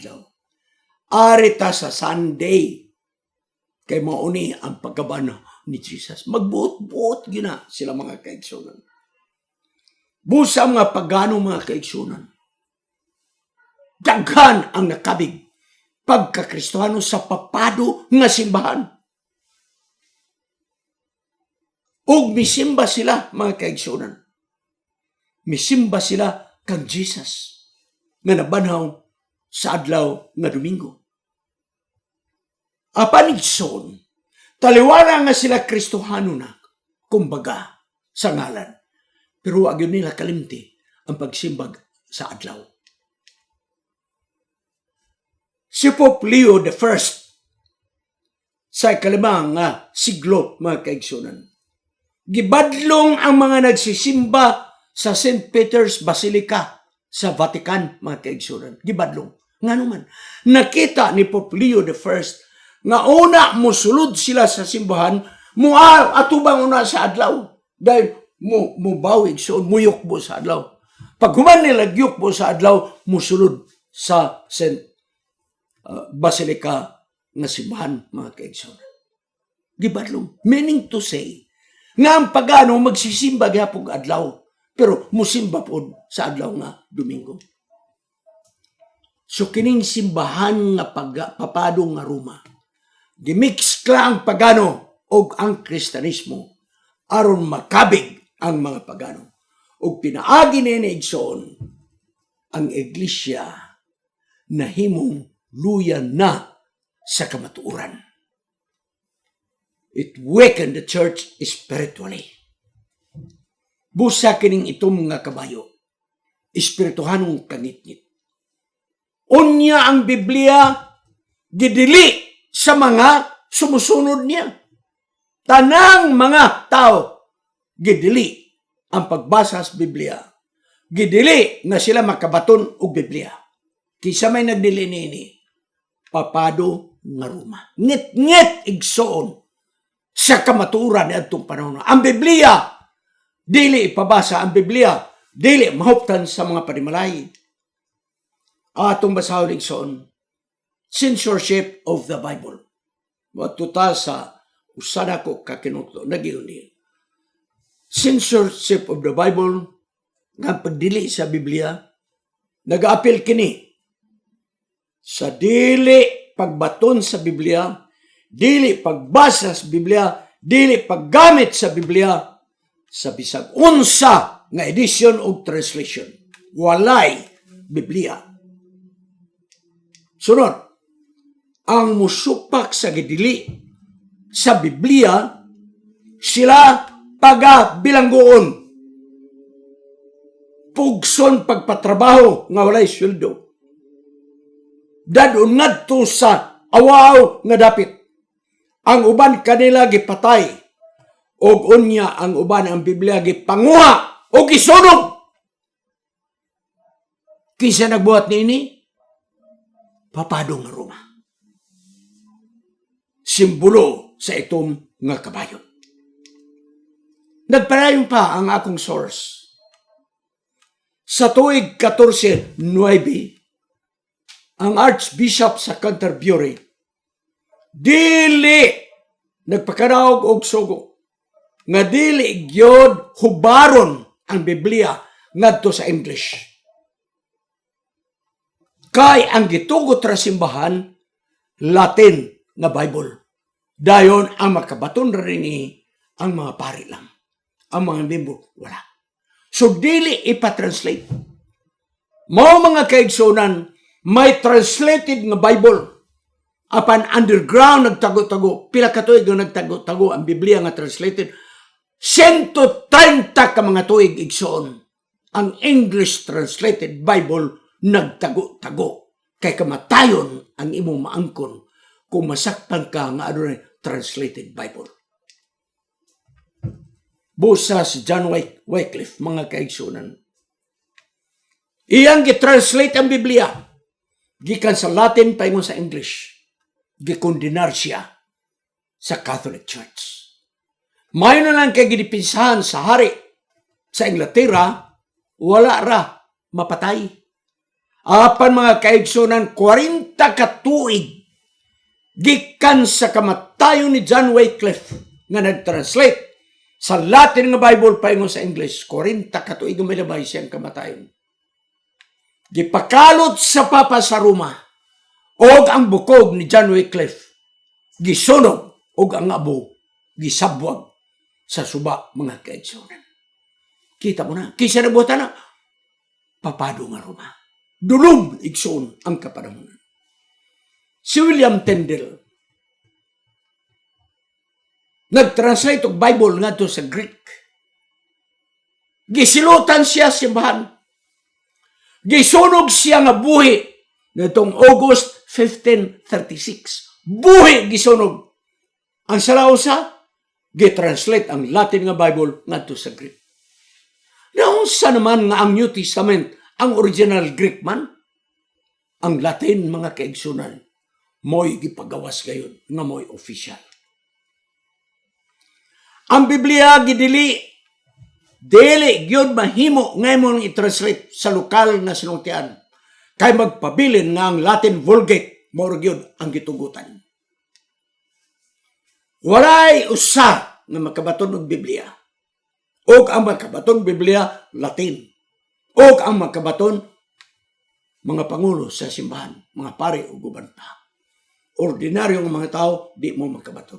adlaw. Arita sa Sunday. Kay mauni ang pagkabano ni Jesus. Magbuot-buot gina sila mga kaigsunan. Busa mga pagano mga kaigsunan. Daghan ang nakabig pagkakristohano sa papado nga simbahan. Ug misimba sila mga kaigsunan. Misimba sila kang Jesus nga nabanhaw sa adlaw nga Domingo. Apan igsoon, taliwala nga sila Kristohano na, kumbaga, sa ngalan. Pero wag yun nila kalimti ang pagsimbag sa adlaw. Si Pope Leo I sa ikalimang siglo, mga kaigsunan, gibadlong ang mga nagsisimba sa St. Peter's Basilica sa Vatican, mga kaigsunan. Gibadlong. Nga naman, nakita ni Pope Leo I nga una musulod sila sa simbahan, atubang una sa adlaw. Dahil mubawig so muyukbo sa adlaw. Pag human nila gyukbo sa adlaw, musulod sa St. Basilica nga simbahan, mga kaigsunan. Gibadlong. Meaning to say, nga ang pagano magsisimba gyapon adlaw, pero musimba po sa adlaw nga Domingo. So kining simbahan nga papado nga Roma, gimix kla ang pagano o ang Kristanismo aron makabig ang mga pagano. O pinaagi ni igsoon ang iglesia na himong luyan na sa kamatuoran. It weakened the church spiritually. Busa kining itom nga kabayo, espirituhanong kangitngit. Unya ang Biblia gidili sa mga sumusunod niya. Tanang mga tao gidili ang pagbasa sa Biblia. Gidili na sila makabaton og Biblia. Kisa may nagdili nini, papado nga Roma. Ngit-ngit igsoon sa kamaturan ni adtong panahon. Ang Biblia dili ipabasa, ang Biblia dili mahuptan sa mga panimalay. Atong basahon igsoon, censorship of the Bible. Matuta sa usada ko kakinutlo, nagiuni. Censorship of the Bible, nga pagdili sa Biblia, nag-apil kini sa dili pagbaton sa Biblia, dili pagbasa sa Biblia, dili paggamit sa Biblia, sa bisag unsa nga edition o translation. Walay Biblia. Sunod, ang musupak sa gidili sa Biblia, sila pagabilanggoon. Pugson pagpatrabaho nga walay sweldo. Dadon ngadto sa awaw nga dapit. Ang uban kanila gipatay. Og unya ang uban ang Biblia gipanguha o gisunog. Kinsa nagbuhat niini? Papado nga Roma. Simbolo sa itom nga kabayo. Nagparayon pa ang akong source. Sa tuig 1409, ang Archbishop sa Canterbury dili nagpakaraog og sugo nga dili gyud hubaron ang Biblia ngadto sa English. Kay ang gitugot ra simbahan Latin nga Bible. Dayon ang makabaton rin ang mga pari lang. Ang mga miyembro wala. So dili ipatranslate. Mao mga kaigsunan, may translated nga Bible. Apan underground nagtago-tago, pila ka tuig nga nagtago-tago ang Biblia nga translated. 130 ka mga tuig igsoon. Ang English translated Bible nagtago-tago. Kay kamatayon ang imong maangkon kung masakpan ka nga ano translated Bible. Busa si John Wycliffe, mga kaigsunan. Iyang gitranslate ang Biblia. Gikan sa Latin paingon sa English. Gikondinar siya sa Catholic Church. Mayon na lang kay gidipinsahan sa hari sa Inglaterra, wala ra mapatay. Apan mga kaigsunan, 40 ka tuig gikan sa kamatayon ni John Wycliffe nga nag-translate sa Latin nga Bible paingon sa English. 40 ka tuig nga milabay siyang kamatayon. Gipakalot sa Papa sa Roma og ang bukog ni John Wycliffe gisunog og ang abo gisabwag sa suba mga kaigsunan. Kita mo na, kisa nabuta na, papado nga Roma. Dulog igsoon ang kapanahonan. Si William Tyndale, nag-translate og Bible ngadto sa Greek. Gisilutan siya simbahan. Gisunog siya nga buhi nitong August 1536. Buhi gisunog. Ang salausa, gitranslate ang Latin nga Bible ngadto sa Greek. Naunsa naman nga ang New Testament ang original Greek man? Ang Latin mga kaigsunan, mo'y gipagawas gayon nga mo'y official. Ang Biblia gidili, dili gyud mahimo ngayon i-translate sa lokal na sinultian. Kay magpabilin nga ang Latin Vulgate, mao gyud ang gitugutan. Walay usa nga makabaton og Biblia. Og ang makabaton Biblia Latin. Og ang makabaton mga pangulo sa simbahan, mga pare o guban pa. Ordinaryong mga tao, di mo makabaton.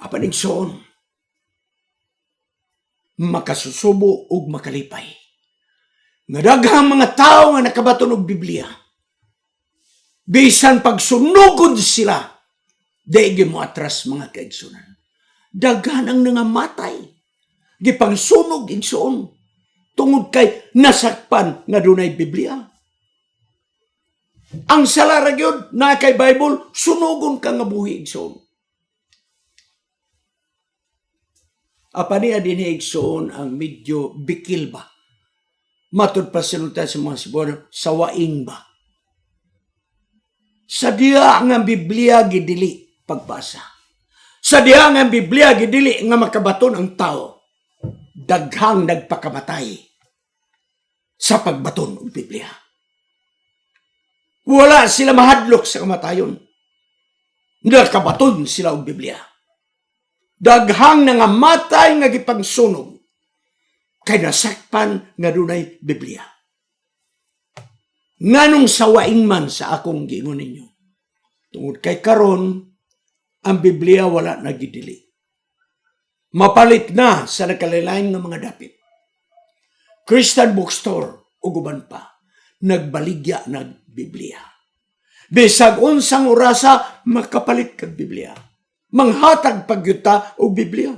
Apan igsoon, makasusubo og makalipay. Nga daghang mga tao nga nakabaton og Biblia, bisan pagsunugod sila, di mo atras mga kaigsunan. Daghan ang nangamatay, gipangsunog igsoon, tungod kay nasakpan nga dunay Biblia. Ang salara gyud na kay Bible, sunugon ka nga buhi igsoon. Apa niya din igsoon ang medyo bikil ba? Matod pa sinulta sa mga Cebuano, sawaing ba? Sa diya nga Biblia gidili pagbasa. Sa diya nga Biblia gidili nga makabaton ang tao. Daghang nagpakamatay sa pagbaton ng Biblia. Wala sila mahadlok sa kamatayon. Nakabaton sila og Biblia. Daghang nangamatay nga gipangsunog kay nasakpan nga dunay Biblia. Nganong sawaing man sa akong giingon ninyo. Tungod kay karon ang Biblia wala nagidili. Mapalit na sa nakalilain ng mga dapit. Christian bookstore o guban pa, nagbaligya ng Biblia. Bisag unsang orasa, makapalit kag Biblia. Manghatag pagyuta o Biblia.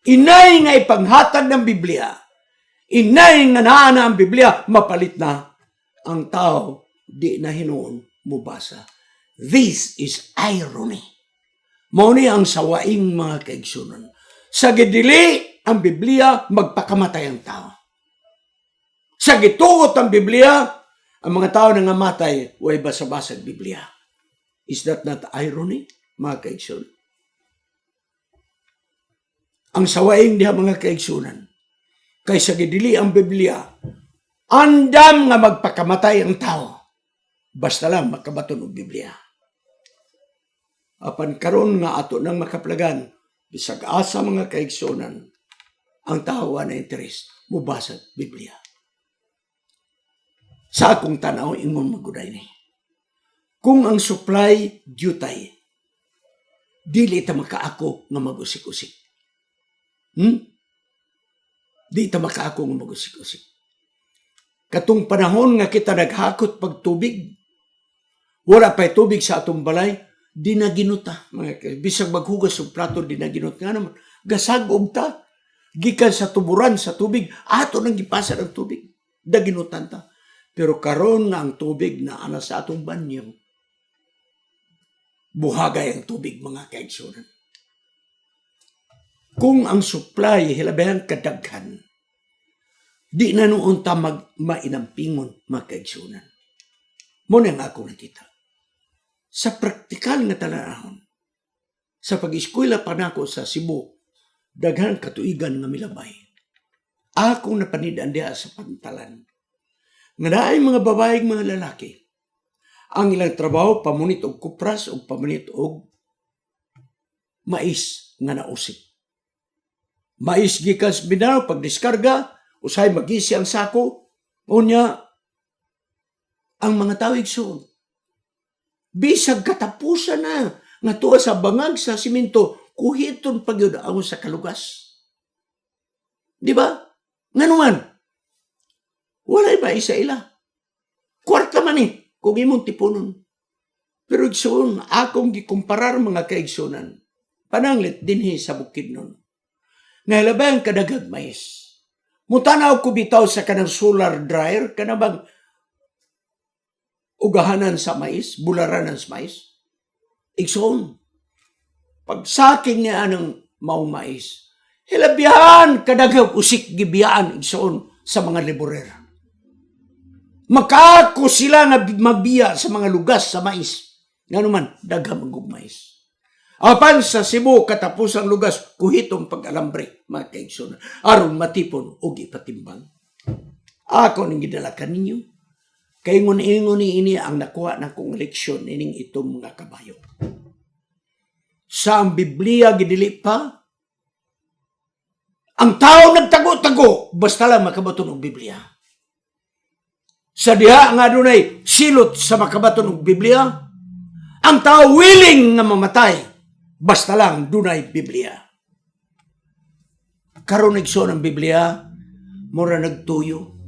Inay nga ipanghatag ng Biblia. Inay nga naana ang Biblia, mapalit na. Ang tao, di na hinuon mubasa. This is irony. Mao ni ang sawaing mga kaigsunan. Sa gidili ang Biblia, magpakamatay ang tao. Sa gitugot ang Biblia, ang mga tao na ngamatay, way basa-basa ang Biblia. Is that not irony, mga kaigsunan? Ang sawaing diha mga kaigsunan, kay sa gidili ang Biblia, andam nga magpakamatay ang tao. Basta lang makabaton og Biblia. Apan karon nga ato nang makaplagan, bisag asa mga kaigsunan, ang tao na interes, mubasa Biblia. Sa akong tanaw, ingon maguday ni. Kung ang supply dutay, dili ta makaako nga magusik-usik. Di ta makaako nga magusik-usik. Katong panahon nga kita naghakot pag tubig, wala pa'y tubig sa atong balay, di na ginuta. Bisag maghugas og plato, di na ginut nga naman. Gasag-og ta. Gikan sa tuburan sa tubig, ato nang gipasa ng tubig. Da ginutan ta. Pero karon nga ang tubig na ana sa atong banyo, buhagay ang tubig mga kaigsunan. Kung ang supply hilabihan kadaghan, di na noon ta mainampingon mga kaigsunan. Muna nga ako nakita. Sa praktikal nga talanahon, sa pag-eskwela pa nako sa Cebu, daghan katuigan nga milabay. Akong napanidaan diha sa pantalan. nga naay mga babaeng mga lalaki. Ang ilang trabaho pamunit og kupras o pamunit og mais nga nausik. Mais gikan sa Mindanao pagdiskarga, usahay magisi ang sako, unya ang mga tao igsoon. Bisag katapusan na nga tuwa sa bangag sa simento, kuhiton pagyud ang sa kalugas. Di ba? Nganuman, walay ba isa ila? Kwarta man kung imong tipunon. Pero igsoon, akong gikumparar mga kaigsunan, pananglit dinhi sa Bukidnon. Nahilabayang kadagag mais. Mutanaw ko bitaw sa kanang solar dryer, kanabang ugahanan sa mais, bularanan sa mais. Igsoon, pagsaking niya ng maong mais, hilabihan kadagag usik gibiyaan igsoon sa mga laborer. Makako sila nga magbiya sa mga lugas sa mais. Nga naman, daghang magug mais. Apan sa Cebu, katapusang lugas, kuhitong pag-alambre, mga kaigsunan, aron matipon o ipatimbang. Ako ning gidalakan ninyo. Kay ngun-ingon ini ang nakuha na kong leksyon ining itong mga kabayo. Sa ang Biblia gidili pa, ang tao nagtago-tago, basta lang makabaton og Biblia. Sa diha nga dunay silot sa makabaton og Biblia, ang tao willing nga mamatay, basta lang dunay Biblia. Karon igsoon ang Biblia, mura nagtuyo,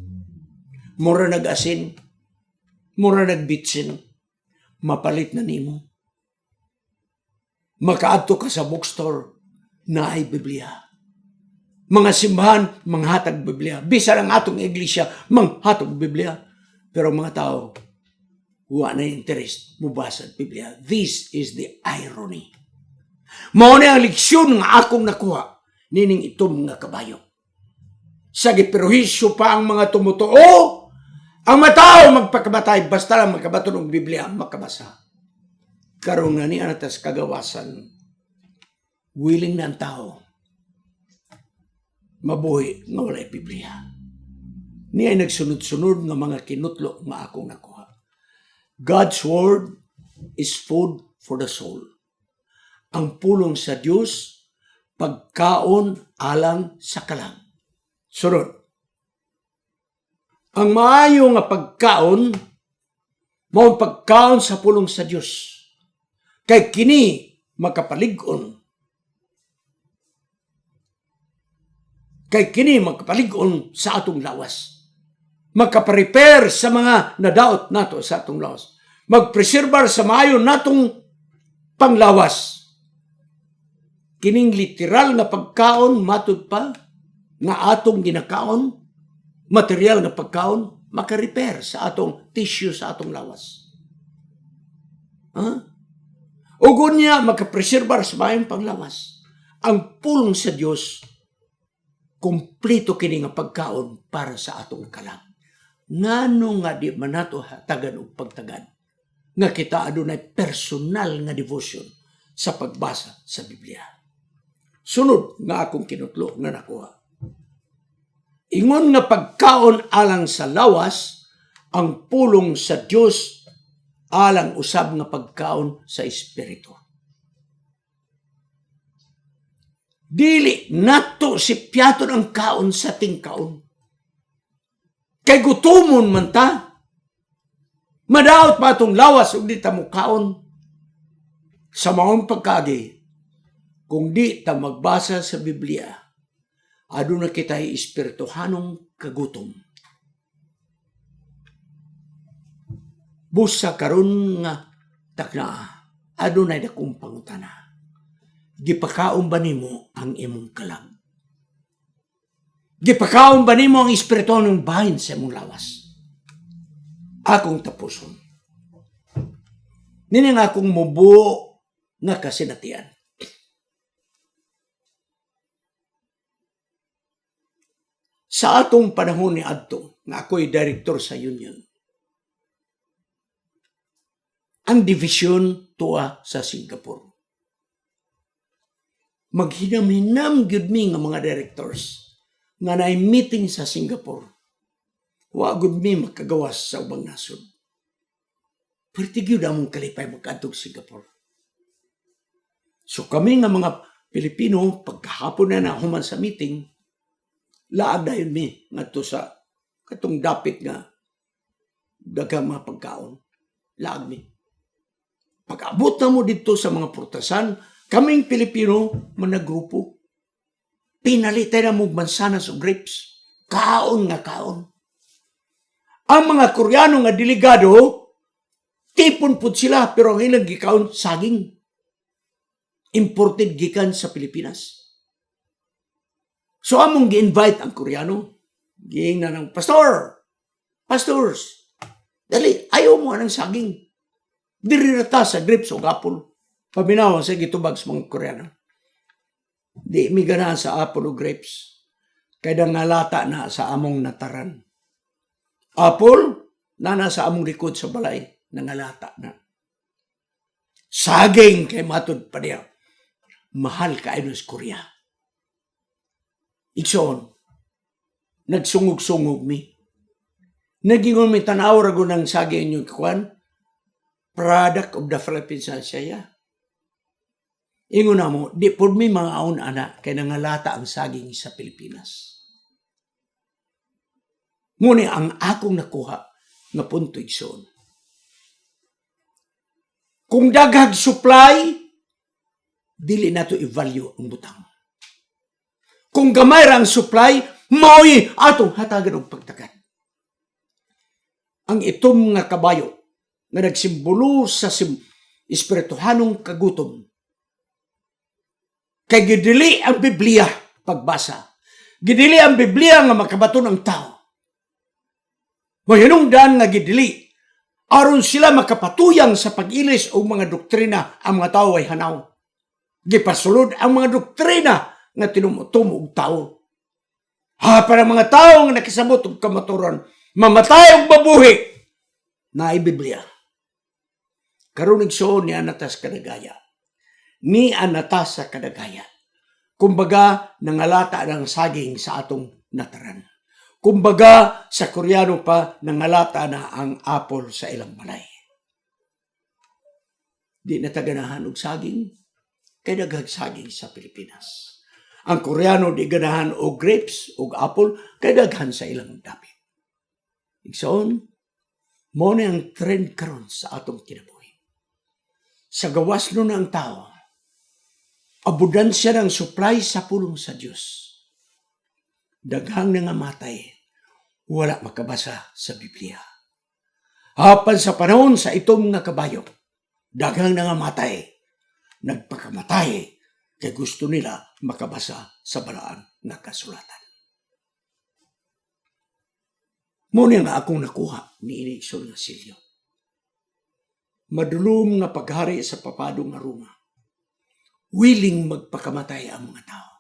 mura nag-asin, mura nagbitsin, mapalit na nimo. Makaadto ka sa bookstore, na ay Biblia. Mga simbahan, manghatag Biblia. Bisa lang atong iglesia, manghatag Biblia. Pero mga tao, wa na interest mubasa ang Biblia. This is the irony. Mao na ang leksyon nga akong nakuha nining itom nga kabayo. Sa giperwisyo pa ang mga tumutuo, ang matao magpakamatay, basta lang magkabaton ng Biblia, makabasa. Karon nga ni anatas kagawasan, willing na ang tao mabuhi nga walay Biblia. Niya ay nagsunod-sunod nga mga kinutlo nga akong nakuha. God's Word is food for the soul. Ang pulong sa Diyos, pagkaon alang sa kalang. Sunod. Ang maayo nga pagkaon, mao pagkaon sa pulong sa Diyos. Kay kini makapalig-on. Kay kini makapalig-on sa atong lawas. Magkaparepair sa mga nadaot nato sa atong lawas. Magpreserbar sa maayo natong panglawas. Kining literal na pagkaon matud pa nga atong ginakaon, material na pagkaon, makarepair sa atong tissue sa atong lawas. Ugon niya makapreserbar sa maayong panglawas. Ang pulong sa Dios, kumplito kini nga pagkaon para sa atong kalang. Ngano nga di man nato hatagan og pagtagad nga kita adunay personal nga devotion sa pagbasa sa Biblia. Sunod nga akong kinutlo nga nakuha. Ingon nga pagkaon alang sa lawas, ang pulong sa Dios alang usab nga pagkaon sa espiritu. Dili nato si piyaton ang kaon sa tingkaon. Kay gutumon man ta. Madaot pa itong lawas ug di ta mo kaon. Sa maong pagkagi, kung di ta magbasa sa Biblia, aduna kita'y espirituhanong kagutom. Busa karon nga takna, adunay dakong pangutana. Gipakaon ba nimo ang imong kalag? Gipakaon ba nimo ang espiritu ng bahin sa imong lawas? Akong tapuson. Nining akong mubuo nga kasinatian. Sa atong panahon ni adto, nga ako'y director sa union, ang division tuwa sa Singapore. Maghinam-hinam gyud mi nga mga directors nga naay meeting sa Singapore. wa gud mi makagawas sa ubang nasod. Pertigyo na mong kalipay magkadtog Singapore. So kami nga mga Pilipino, pagkahapon na human sa meeting, laag na yun mi ngadto sa katong dapit nga daghang mga pagkaon. Laag mi. Pag-abot na mo dito sa mga prutasan, kaming Pilipino, managrupo. Pinalitay na mo mansanas o grapes. Kaon nga kaon. Ang mga Koreano nga delegado, tipon po sila, pero ang ilang gikaon, saging. Imported gikan sa Pilipinas. So among gi-invite ang Koreano. Giing na ng pastors, dali, ayaw mo anang saging. Diri rata sa grapes o apple. Paminawan sa gitubag sa mga Koreano. Di mi ganahan sa apple o grapes. Kaya ngalata na sa among nataran. Apple, na sa among likod sa balay, nangalata na. Saging kay matod pa niya. Mahal kayo sa Korea. Ikson, nagsungog-sungog mi. Nagingon mi tanaw rago ng saging yung kwan, product of the Philippines na siya. Ingon na mo, di po mi mga aon anak kay nangalata ang saging sa Pilipinas. Ngunit ang akong nakuha nga punto ikson. Kung daghag supply, dili nato i-value ang butang. Kung gamay ra ang supply, mao'y atong hatagan og pagtagad. Ang itom nga kabayo nga nagsimbolo sa espirituhanong kagutom. Kay gidili ang Biblia pagbasa. Gidili ang Biblia nga makabaton ang tao. Mahinungdan nga gidili aron sila makapatuyang sa pag-ilis og mga doktrina ang mga tao ay hanaw. Gipasulod ang mga doktrina nga tinumutumog tao. Para mga tao nga nakisabot og kamaturan, mamatay og mabuhi na Biblia. Karon igsoon ni anatas kadagaya. Ni anatas sa kadagaya. Kumbaga nangalata ng saging sa atong nataran. Kumbaga sa Koreano pa nangalata na ang apple sa ilang balay. Di nataganahan og saging, kay daghag saging sa Pilipinas. Ang Koreano di ganahan og grapes og apple, kay daghan sa ilang dapit. Igsoon, mo na ang trend karon sa atong kinabuhi. Sa gawas no na ang tao, abudansya ng supply sa pulong sa Diyos. Daghang nga matay, wala makabasa sa Biblia. Hapan sa panahon sa itom nga kabayo, daghang nga matay, nagpakamatay, kay gusto nila makabasa sa balaan nga kasulatan. Muna nga akong nakuha ni Inikson nga Silyo. Madulom nga paghari sa papado nga Roma. Willing magpakamatay ang mga tao.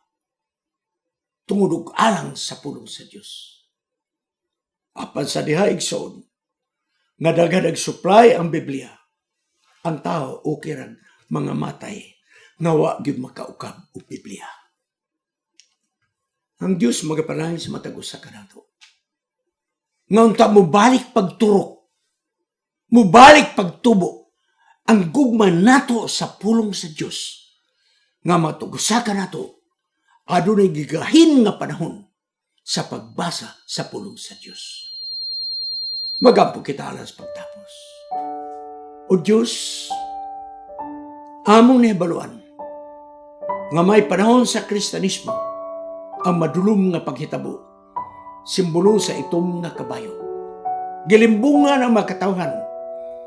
Tungod alang sa pulong sa Diyos. Apan sa diha igsoon, nga daghan supply ang Biblia, ang tao okay ran mga matay nga wa gyud makaukab og Biblia. Ang Dios magapanangin sa matag usa kanato. Nga unta mo balik pagturok, mo balik pagtubo ang gugma nato sa pulong sa Dios. Nga matugusa kanato adunay gigahin nga panahon sa pagbasa sa pulong sa Dios. Magampo kita alas pagtapos. O Diyos, among nahibaluan nga may panahon sa Kristanismo ang madulom nga paghitabo, simbolo sa itom nga kabayo. Gilimbungan ang makatawhan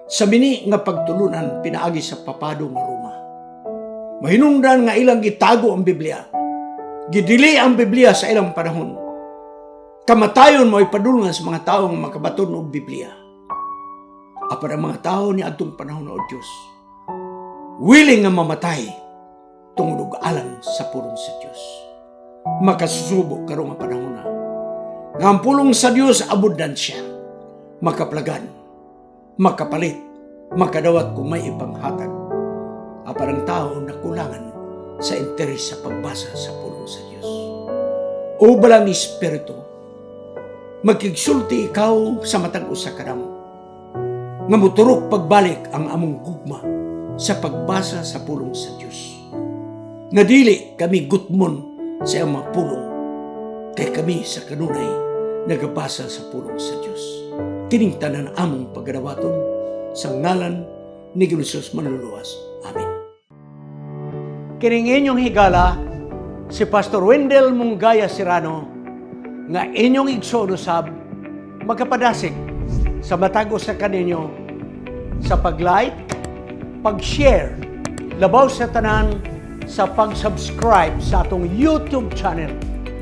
sa bini nga pagtulunan pinaagi sa papado nga Roma. Mahinungdan nga ilang gitago ang Biblia. Gidili ang Biblia sa ilang panahon. Kamatayon mo ipadulungan sa mga tao nga makabaton og Biblia. Apan ang mga tao ni adtong panahon o Diyos, willing nga mamatay tungod og alang sa pulong sa Diyos. Makasusubo karong nga panahon na. Nga ang pulong sa Diyos abundansya, makaplagan, makapalit, makadawat kung may ipanghatag. Apan ang tao nakulangan sa interes sa pagbasa sa pulong sa Diyos. O balang Espiritu, magkigsulti ikaw sa matag usa ka namo. Nga moturok pagbalik ang among gugma sa pagbasa sa pulong sa Dios. Nga dili kami gutmon sa iyang mga pulong, kay kami sa kanunay nagabasa sa pulong sa Dios. Kining tanan among pagadawaton sa ngalan ni Jesus Manluluwas. Amen. Kining inyong higala si Pastor Wendell Munggaya Serrano nga inyong igsoon usab magkapadasig sa matag usa kaninyo sa pag-like, pag-share, labaw sa tanan sa pag-subscribe sa atong YouTube channel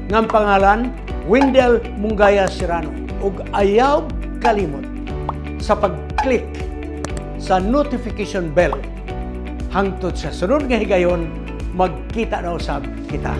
ng pangalan Wendell Munggaya Serrano ug ayaw kalimot sa pag-click sa notification bell hangtod sa sunod nga higayon magkita na usab kita.